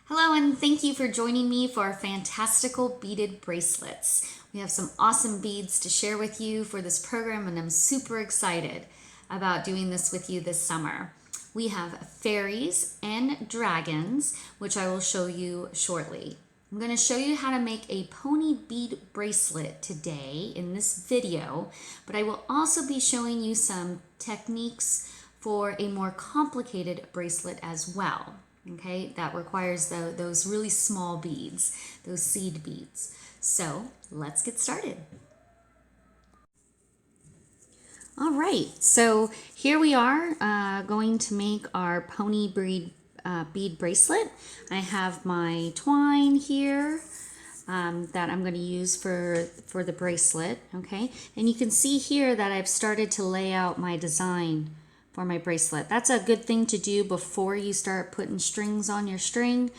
Hello and thank you for joining me for our Fantastical Beaded Bracelets. We have some awesome beads to share with you for this program and I'm super excited about doing this with you this summer. We have fairies and dragons, which I will show you shortly. I'm going to show you how to make a pony bead bracelet today in this video, but I will also be showing you some techniques for a more complicated bracelet as well. Okay, that requires those really small beads, those seed beads. So let's get started. All right, so here we are going to make our pony bead bracelet. I have my twine here that I'm going to use for the bracelet, okay? And you can see here that I've started to lay out my design for my bracelet. That's a good thing to do before you start putting strings on your string.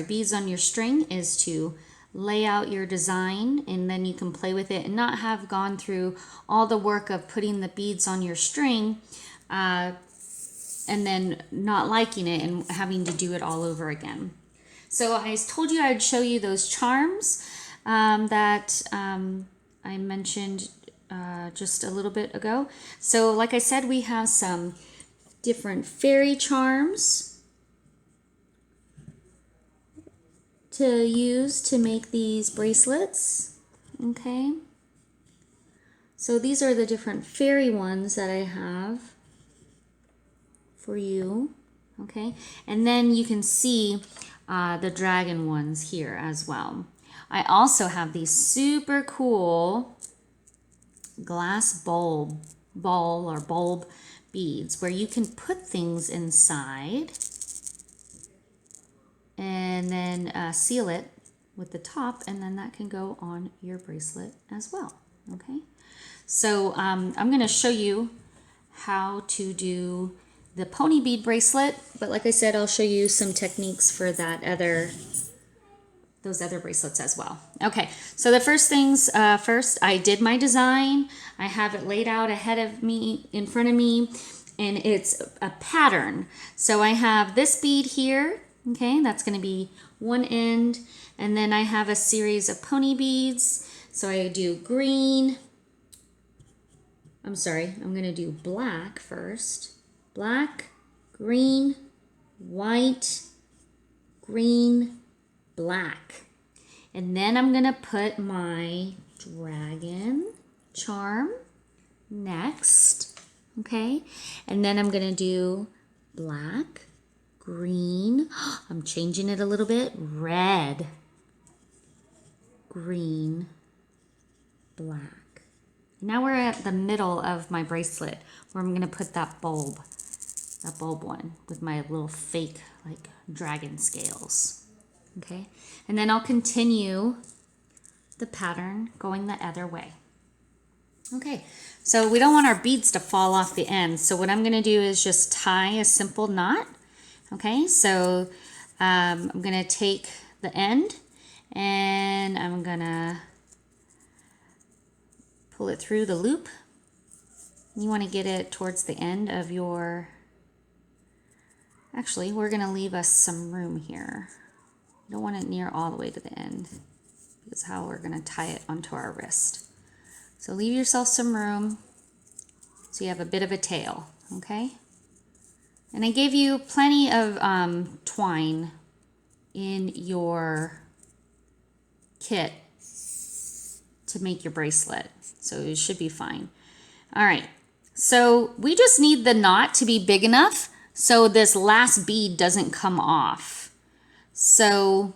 Beads on your string, is to lay out your design and then you can play with it and not have gone through all the work of putting the beads on your string and then not liking it and having to do it all over again. So I told you I'd show you those charms that I mentioned just a little bit ago. So like I said, we have some different fairy charms to use to make these bracelets. Okay, so these are the different fairy ones that I have for you. Okay, and then you can see the dragon ones here as well. I also have these super cool glass bulb beads where you can put things inside and then seal it with the top, and then that can go on your bracelet as well. Okay, so I'm going to show you how to do the pony bead bracelet, but like I said, I'll show you some techniques for those other bracelets as well. Okay, so the first things first, I did my design. I have it laid out ahead of me, in front of me, and it's a pattern. So I have this bead here, okay, that's gonna be one end, and then I have a series of pony beads. So I do green, I'm gonna do black first. Black, green, white, green, black. And then I'm gonna put my dragon charm next, okay? And then I'm gonna do black, green, I'm changing it a little bit, red, green, black. Now we're at the middle of my bracelet where I'm gonna put that bulb one with my little fake like dragon scales. Okay, and then I'll continue the pattern going the other way. Okay, so we don't want our beads to fall off the end. So what I'm gonna do is just tie a simple knot. Okay, so I'm gonna take the end and I'm gonna pull it through the loop. You wanna get it towards the end of your, actually, we're gonna leave us some room here. You don't want it near all the way to the end. That's how we're gonna tie it onto our wrist. So leave yourself some room so you have a bit of a tail, okay? And I gave you plenty of twine in your kit to make your bracelet, so it should be fine. All right, so we just need the knot to be big enough so this last bead doesn't come off. So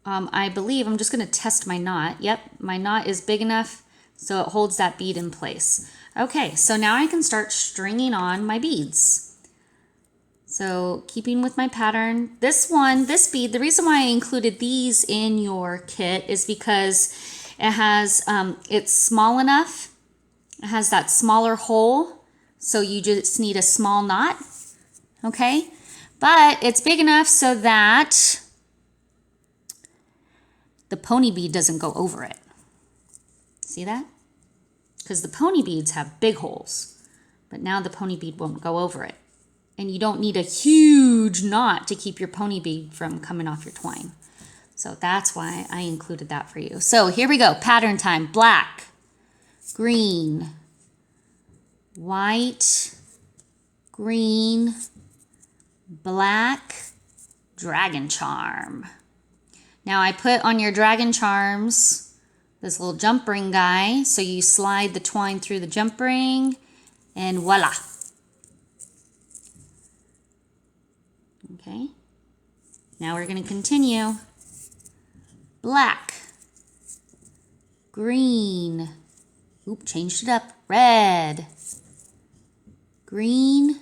I believe I'm just going to test my knot. Yep, my knot is big enough so it holds that bead in place. Okay, so now I can start stringing on my beads. So keeping with my pattern, this bead, the reason why I included these in your kit is because it has, it's small enough. It has that smaller hole, so you just need a small knot, okay? But it's big enough so that the pony bead doesn't go over it. See that? Because the pony beads have big holes, but now the pony bead won't go over it. And you don't need a huge knot to keep your pony bead from coming off your twine. So that's why I included that for you. So here we go, pattern time. Black, green, white, green, black, dragon charm. Now I put on your dragon charms this little jump ring guy. So you slide the twine through the jump ring and voila. Okay, now we're going to continue. Black, green, oop, changed it up, red, green,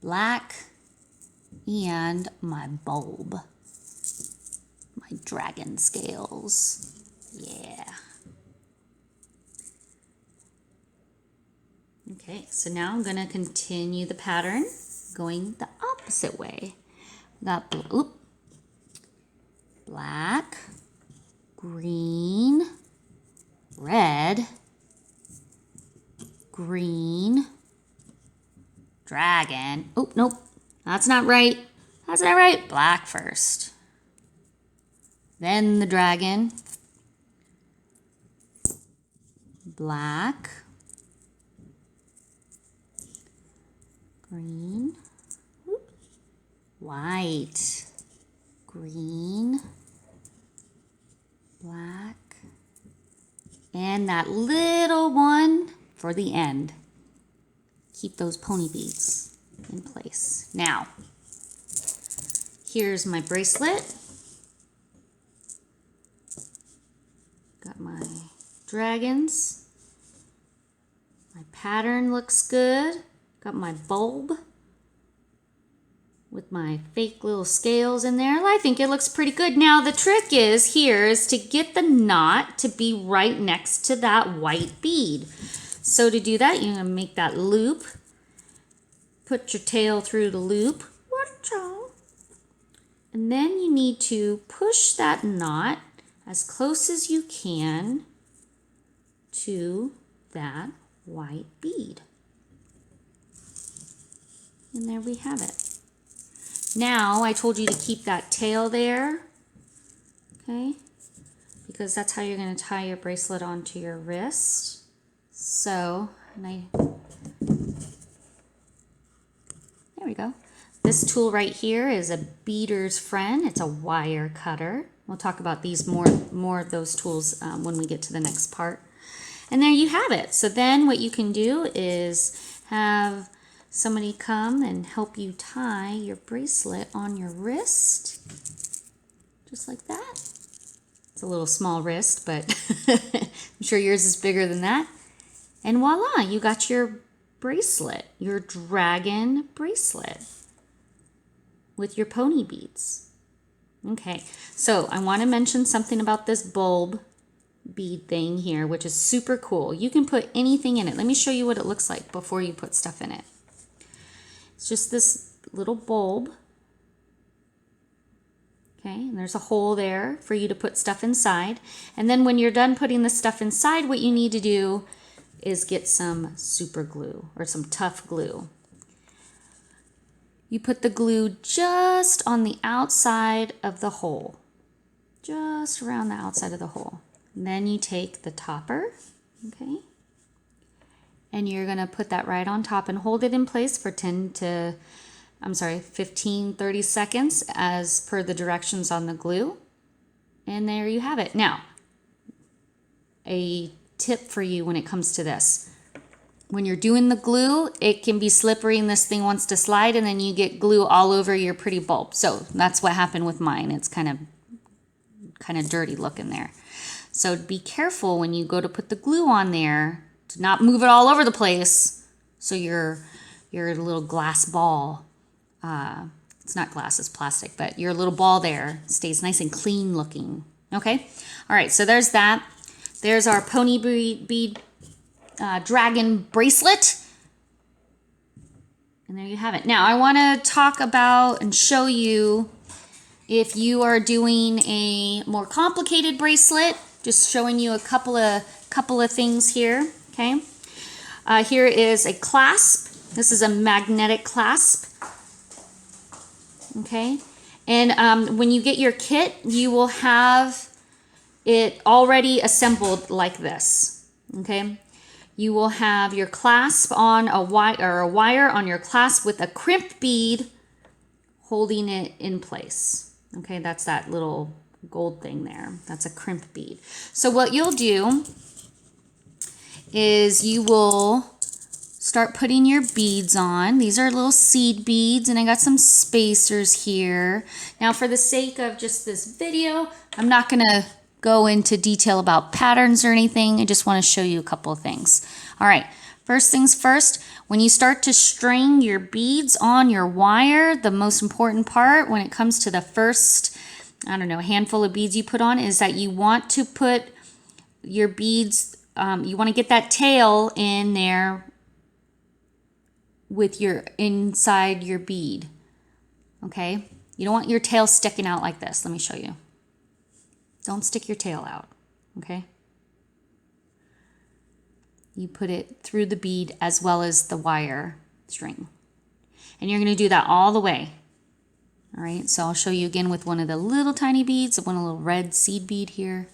black, and my bulb, my dragon scales, yeah. Okay, so now I'm going to continue the pattern going the opposite way. Got black, green, red, green, dragon. Oh, nope, that's not right. That's not right. Black first. Then the dragon. Black, green, white, green, black, and that little one for the end. Keep those pony beads in place. Now, here's my bracelet. Got my dragons. My pattern looks good. Got my bulb with my fake little scales in there. I think it looks pretty good. Now the trick is to get the knot to be right next to that white bead. So to do that, you're gonna make that loop. Put your tail through the loop. And then you need to push that knot as close as you can to that white bead. And there we have it. Now, I told you to keep that tail there, okay? Because that's how you're gonna tie your bracelet onto your wrist. So, there we go. This tool right here is a beader's friend. It's a wire cutter. We'll talk about these more of those tools when we get to the next part. And there you have it. So then what you can do is have somebody come and help you tie your bracelet on your wrist, just like that. It's a little small wrist, but I'm sure yours is bigger than that. And voila, you got your bracelet, your dragon bracelet with your pony beads. Okay, so I want to mention something about this bulb bead thing here, which is super cool. You can put anything in it. Let me show you what it looks like before you put stuff in it. It's just this little bulb. Okay, and there's a hole there for you to put stuff inside. And then when you're done putting the stuff inside, what you need to do is get some super glue or some tough glue. You put the glue just on the outside of the hole, just around the outside of the hole. And then you take the topper, okay, and you're gonna put that right on top and hold it in place for 15, 30 seconds as per the directions on the glue. And there you have it. Now, a tip for you when it comes to this. When you're doing the glue, it can be slippery and this thing wants to slide and then you get glue all over your pretty bulb. So that's what happened with mine. It's kind of dirty looking there. So be careful when you go to put the glue on there to not move it all over the place. So your little glass ball, it's not glass, it's plastic, but your little ball there stays nice and clean looking. Okay, all right, so there's that. There's our pony bead dragon bracelet. And there you have it. Now I want to talk about and show you if you are doing a more complicated bracelet, just showing you a couple of things here, okay? Here is a clasp This is a magnetic clasp. Okay. And when you get your kit, you will have it already assembled like this. Okay. You will have your clasp on a wire on your clasp with a crimp bead holding it in place. Okay, that's that little gold thing there. That's a crimp bead. So what you'll do is you will start putting your beads on. These are little seed beads, and I got some spacers here. Now, for the sake of just this video, I'm not gonna go into detail about patterns or anything. I just want to show you a couple of things. All right, first things first, when you start to string your beads on your wire, the most important part when it comes to the first, I don't know, handful of beads you put on is that you want to put your beads, you want to get that tail in there with your inside your bead. Okay, you don't want your tail sticking out like this. Let me show you. Don't stick your tail out. Okay, you put it through the bead as well as the wire string, and you're going to do that all the way. All right, so I'll show you again with one of the little tiny beads, one little red seed bead here.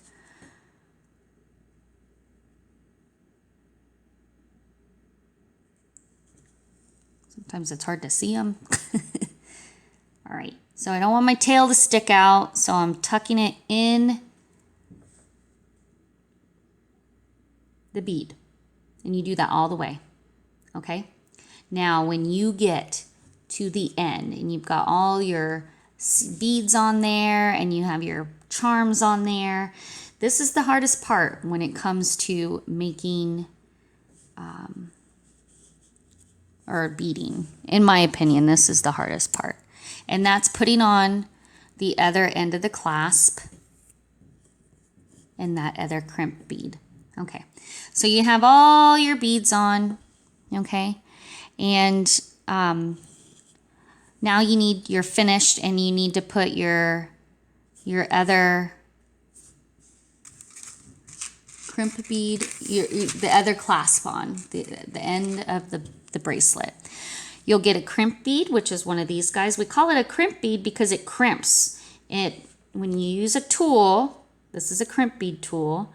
Sometimes it's hard to see them. All right, so I don't want my tail to stick out, so I'm tucking it in the bead, and you do that all the way. Okay, now when you get to the end and you've got all your beads on there and you have your charms on there, this is the hardest part when it comes to making or beading. In my opinion, this is the hardest part, and that's putting on the other end of the clasp and that other crimp bead. Okay, so you have all your beads on, okay, and now you're finished, and you need to put your other crimp bead, the other clasp on, the end of the bracelet. You'll get a crimp bead, which is one of these guys. We call it a crimp bead because it crimps. When you use a tool, this is a crimp bead tool,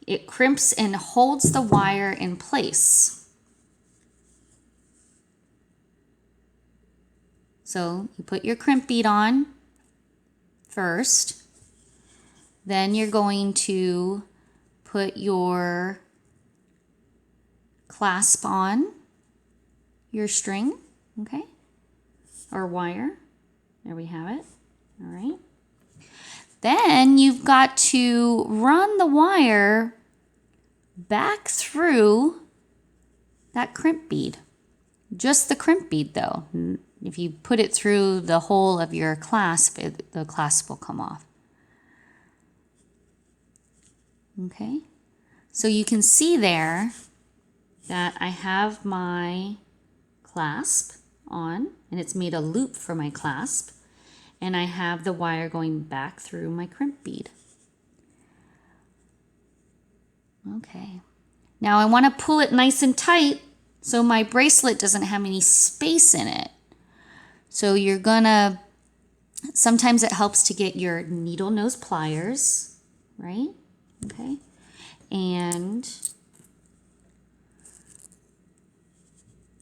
it crimps and holds the wire in place. So you put your crimp bead on first, then you're going to put your clasp on your string, okay, or wire. There we have it. All right. Then you've got to run the wire back through that crimp bead. Just the crimp bead though. If you put it through the whole of your clasp, the clasp will come off. Okay, so you can see there that I have my clasp on, and it's made a loop for my clasp, and I have the wire going back through my crimp bead. Okay, now I want to pull it nice and tight so my bracelet doesn't have any space in it. So you're gonna, sometimes it helps to get your needle nose pliers, right? Okay, and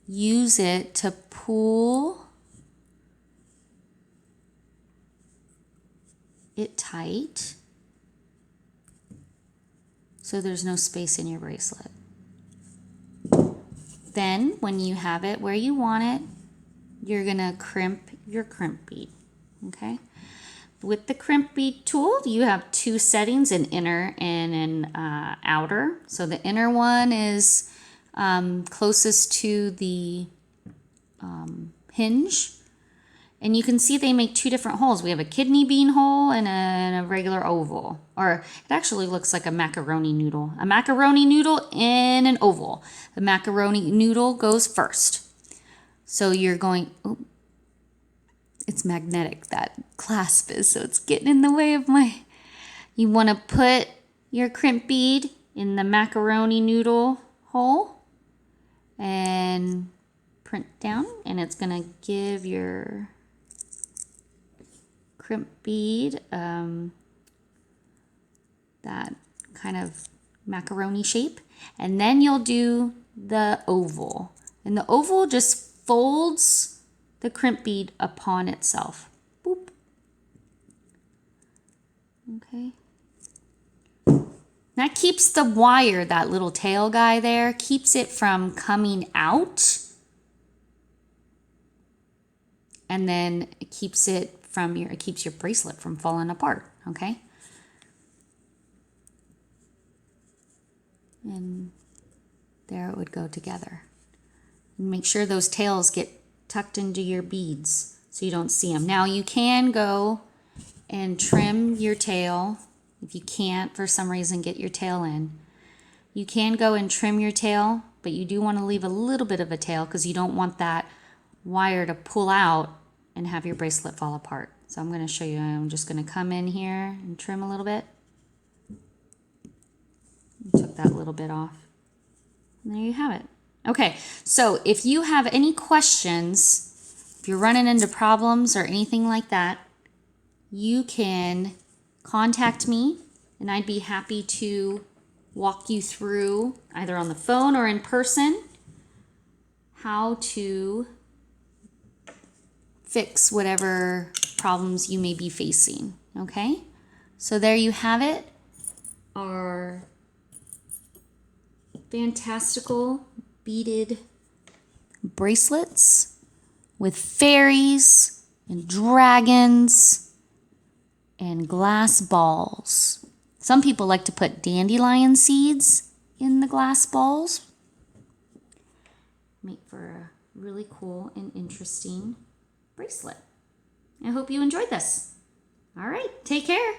use it to pull it tight so there's no space in your bracelet. Then when you have it where you want it, you're gonna crimp your crimp bead, okay? With the crimp bead tool, you have two settings, an inner and an outer. So the inner one is closest to the hinge. And you can see they make two different holes. We have a kidney bean hole and a regular oval. Or it actually looks like a macaroni noodle. A macaroni noodle in an oval. The macaroni noodle goes first. So you're going, oh, it's magnetic, that clasp is, so it's getting in the way of my, you want to put your crimp bead in the macaroni noodle hole and print down, and it's gonna give your crimp bead that kind of macaroni shape. And then you'll do the oval. And the oval just folds the crimp bead upon itself. Boop. Okay. That keeps the wire, that little tail guy there, keeps it from coming out. And then it keeps it keeps your bracelet from falling apart, okay? And there it would go together. And make sure those tails get tucked into your beads so you don't see them. Now you can go and trim your tail. If you can't, for some reason, get your tail in, you can go and trim your tail, but you do want to leave a little bit of a tail because you don't want that wire to pull out and have your bracelet fall apart. So I'm going to show you. I'm just going to come in here and trim a little bit. Took that little bit off. And there you have it. Okay, so if you have any questions, if you're running into problems or anything like that, you can contact me and I'd be happy to walk you through, either on the phone or in person, how to fix whatever problems you may be facing, okay? So there you have it, our Fantastical beaded bracelets with fairies and dragons and glass balls. Some people like to put dandelion seeds in the glass balls. Make for a really cool and interesting bracelet. I hope you enjoyed this. All right, take care.